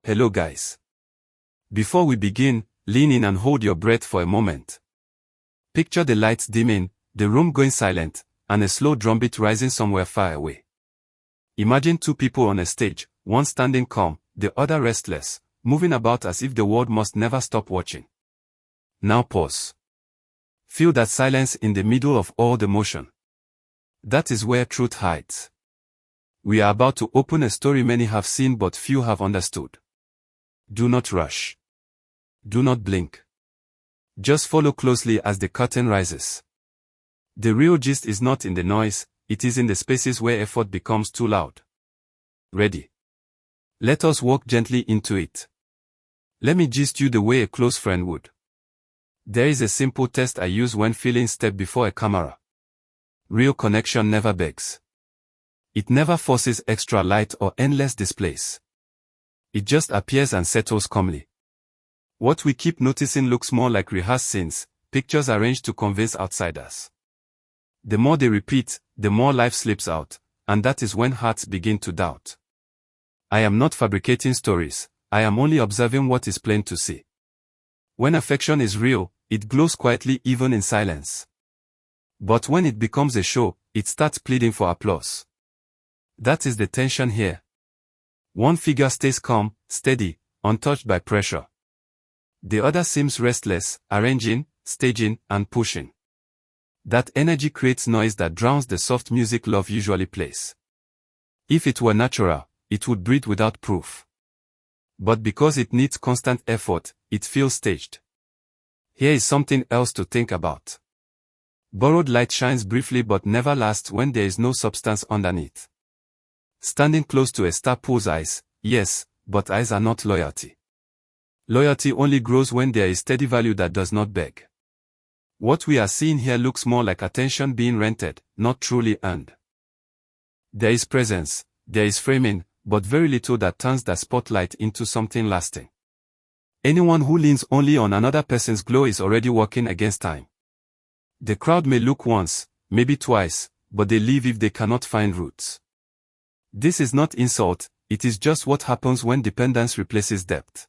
Hello guys. Before we begin, lean in and hold your breath for a moment. Picture the lights dimming, the room going silent, and a slow drumbeat rising somewhere far away. Imagine two people on a stage, one standing calm, the other restless, moving about as if the world must never stop watching. Now pause. Feel that silence in the middle of all the motion. That is where truth hides. We are about to open a story many have seen but few have understood. Do not rush. Do not blink. Just follow closely as the curtain rises. The real gist is not in the noise, it is in the spaces where effort becomes too loud. Ready? Let us walk gently into it. Let me gist you the way a close friend would. There is a simple test I use when feeling step before a camera. Real connection never begs. It never forces extra light or endless displays. It just appears and settles calmly. What we keep noticing looks more like rehearsed scenes, pictures arranged to convince outsiders. The more they repeat, the more life slips out, and that is when hearts begin to doubt. I am not fabricating stories, I am only observing what is plain to see. When affection is real, it glows quietly even in silence. But when it becomes a show, it starts pleading for applause. That is the tension here. One figure stays calm, steady, untouched by pressure. The other seems restless, arranging, staging, and pushing. That energy creates noise that drowns the soft music love usually plays. If it were natural, it would breathe without proof. But because it needs constant effort, it feels staged. Here is something else to think about. Borrowed light shines briefly but never lasts when there is no substance underneath. Standing close to a star pulls eyes, yes, but eyes are not loyalty. Loyalty only grows when there is steady value that does not beg. What we are seeing here looks more like attention being rented, not truly earned. There is presence, there is framing, but very little that turns that spotlight into something lasting. Anyone who leans only on another person's glow is already working against time. The crowd may look once, maybe twice, but they leave if they cannot find roots. This is not insult, it is just what happens when dependence replaces depth.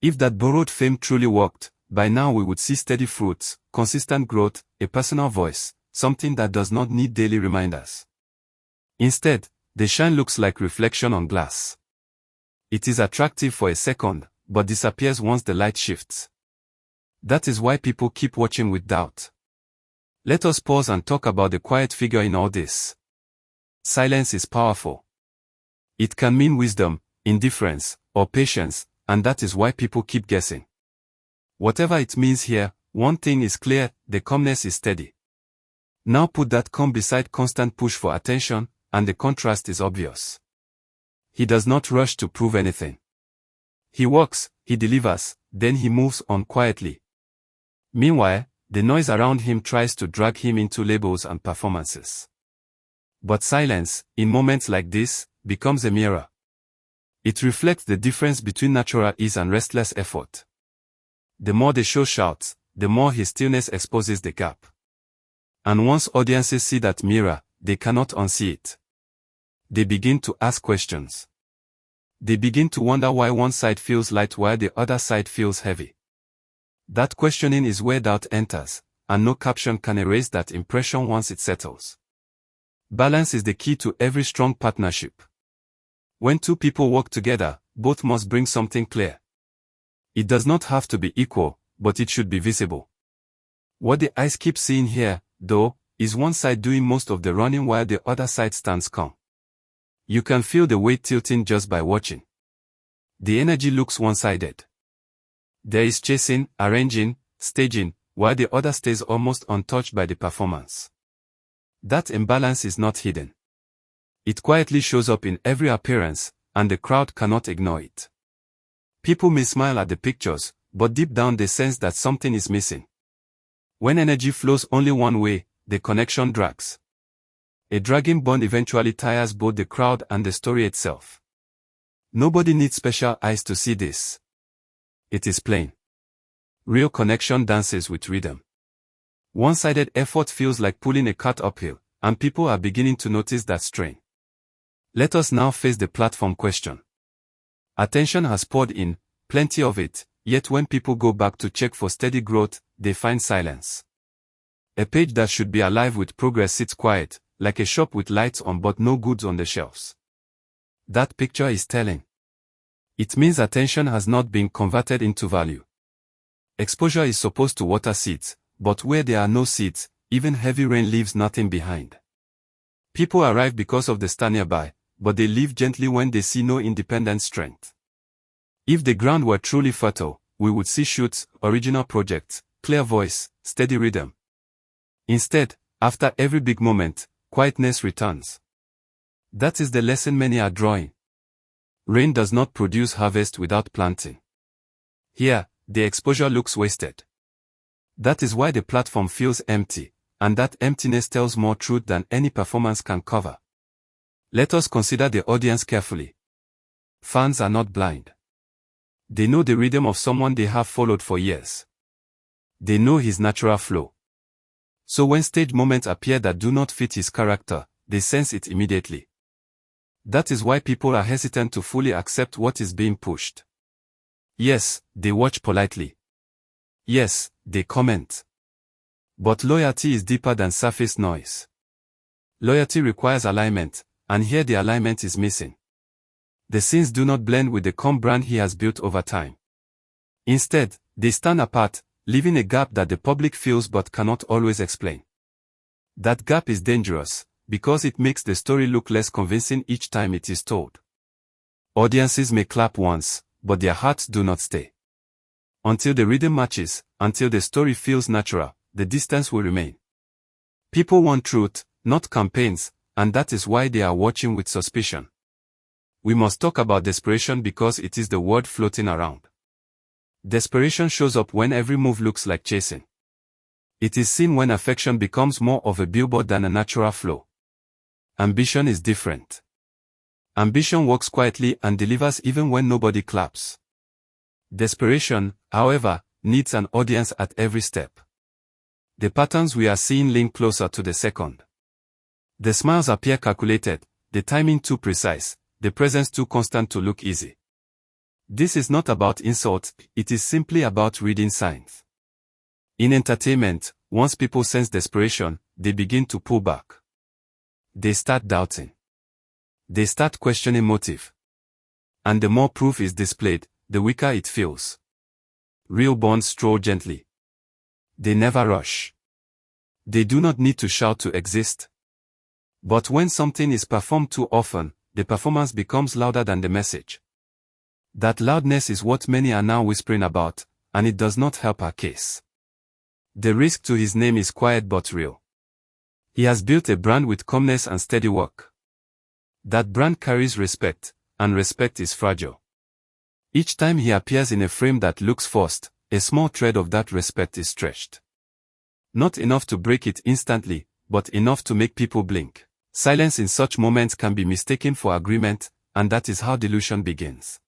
If that borrowed fame truly worked, by now we would see steady fruits, consistent growth, a personal voice, something that does not need daily reminders. Instead, the shine looks like reflection on glass. It is attractive for a second, but disappears once the light shifts. That is why people keep watching with doubt. Let us pause and talk about the quiet figure in all this. Silence is powerful. It can mean wisdom, indifference, or patience, and that is why people keep guessing. Whatever it means here, one thing is clear, the calmness is steady. Now put that calm beside constant push for attention, and the contrast is obvious. He does not rush to prove anything. He walks, he delivers, then he moves on quietly. Meanwhile, the noise around him tries to drag him into labels and performances. But silence, in moments like this, becomes a mirror. It reflects the difference between natural ease and restless effort. The more the show shouts, the more his stillness exposes the gap. And once audiences see that mirror, they cannot unsee it. They begin to ask questions. They begin to wonder why one side feels light while the other side feels heavy. That questioning is where doubt enters, and no caption can erase that impression once it settles. Balance is the key to every strong partnership. When two people work together, both must bring something clear. It does not have to be equal, but it should be visible. What the eyes keep seeing here, though, is one side doing most of the running while the other side stands calm. You can feel the weight tilting just by watching. The energy looks one-sided. There is chasing, arranging, staging, while the other stays almost untouched by the performance. That imbalance is not hidden. It quietly shows up in every appearance, and the crowd cannot ignore it. People may smile at the pictures, but deep down they sense that something is missing. When energy flows only one way, the connection drags. A dragging bond eventually tires both the crowd and the story itself. Nobody needs special eyes to see this. It is plain. Real connection dances with rhythm. One-sided effort feels like pulling a cart uphill, and people are beginning to notice that strain. Let us now face the platform question. Attention has poured in, plenty of it, yet when people go back to check for steady growth, they find silence. A page that should be alive with progress sits quiet, like a shop with lights on but no goods on the shelves. That picture is telling. It means attention has not been converted into value. Exposure is supposed to water seeds, but where there are no seeds, even heavy rain leaves nothing behind. People arrive because of the star nearby, but they leave gently when they see no independent strength. If the ground were truly fertile, we would see shoots, original projects, clear voice, steady rhythm. Instead, after every big moment, quietness returns. That is the lesson many are drawing. Rain does not produce harvest without planting. Here, the exposure looks wasted. That is why the platform feels empty, and that emptiness tells more truth than any performance can cover. Let us consider the audience carefully. Fans are not blind. They know the rhythm of someone they have followed for years. They know his natural flow. So when stage moments appear that do not fit his character, they sense it immediately. That is why people are hesitant to fully accept what is being pushed. Yes, they watch politely. Yes, they comment. But loyalty is deeper than surface noise. Loyalty requires alignment, and here the alignment is missing. The scenes do not blend with the calm brand he has built over time. Instead, they stand apart, leaving a gap that the public feels but cannot always explain. That gap is dangerous, because it makes the story look less convincing each time it is told. Audiences may clap once, but their hearts do not stay. Until the rhythm matches, until the story feels natural, the distance will remain. People want truth, not campaigns, and that is why they are watching with suspicion. We must talk about desperation because it is the word floating around. Desperation shows up when every move looks like chasing. It is seen when affection becomes more of a billboard than a natural flow. Ambition is different. Ambition works quietly and delivers even when nobody claps. Desperation, however, needs an audience at every step. The patterns we are seeing link closer to the second. The smiles appear calculated, the timing too precise, the presence too constant to look easy. This is not about insult, it is simply about reading signs. In entertainment, once people sense desperation, they begin to pull back. They start doubting. They start questioning motive. And the more proof is displayed, the weaker it feels. Real bonds stroll gently. They never rush. They do not need to shout to exist. But when something is performed too often, the performance becomes louder than the message. That loudness is what many are now whispering about, and it does not help our case. The risk to his name is quiet but real. He has built a brand with calmness and steady work. That brand carries respect, and respect is fragile. Each time he appears in a frame that looks forced, a small thread of that respect is stretched. Not enough to break it instantly, but enough to make people blink. Silence in such moments can be mistaken for agreement, and that is how delusion begins.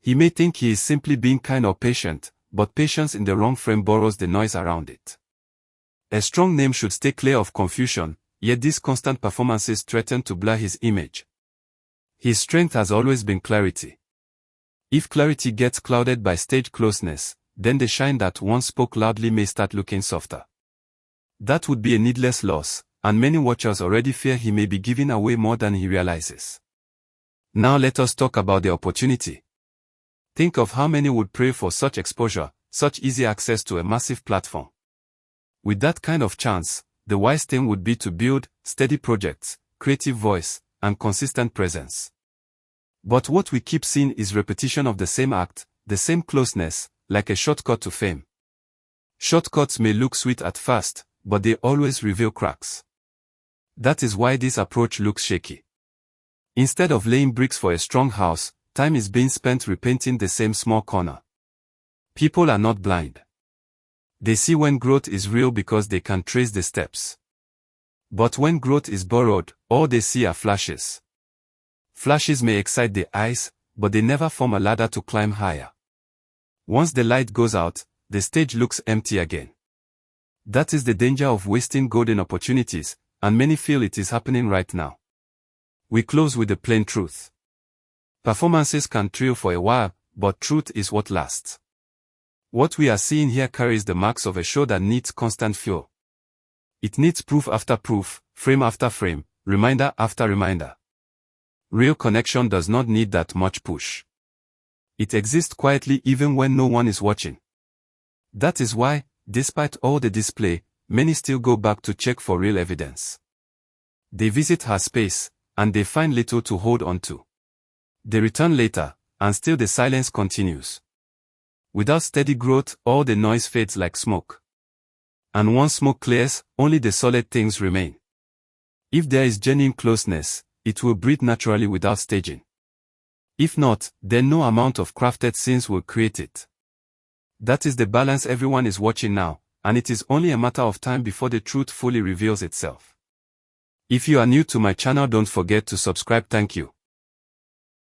He may think he is simply being kind or patient, but patience in the wrong frame borrows the noise around it. A strong name should stay clear of confusion, yet these constant performances threaten to blur his image. His strength has always been clarity. If clarity gets clouded by stage closeness, then the shine that once spoke loudly may start looking softer. That would be a needless loss, and many watchers already fear he may be giving away more than he realizes. Now let us talk about the opportunity. Think of how many would pray for such exposure, such easy access to a massive platform. With that kind of chance, the wise thing would be to build steady projects, creative voice, and consistent presence. But what we keep seeing is repetition of the same act, the same closeness, like a shortcut to fame. Shortcuts may look sweet at first, but they always reveal cracks. That is why this approach looks shaky. Instead of laying bricks for a strong house, time is being spent repainting the same small corner. People are not blind. They see when growth is real because they can trace the steps. But when growth is borrowed, all they see are flashes. Flashes may excite the eyes, but they never form a ladder to climb higher. Once the light goes out, the stage looks empty again. That is the danger of wasting golden opportunities, and many feel it is happening right now. We close with the plain truth. Performances can thrill for a while, but truth is what lasts. What we are seeing here carries the marks of a show that needs constant fuel. It needs proof after proof, frame after frame, reminder after reminder. Real connection does not need that much push. It exists quietly even when no one is watching. That is why, despite all the display, many still go back to check for real evidence. They visit her space, and they find little to hold on to. They return later, and still the silence continues. Without steady growth, all the noise fades like smoke. And once smoke clears, only the solid things remain. If there is genuine closeness, it will breathe naturally without staging. If not, then no amount of crafted scenes will create it. That is the balance everyone is watching now, and it is only a matter of time before the truth fully reveals itself. If you are new to my channel, don't forget to subscribe. Thank you.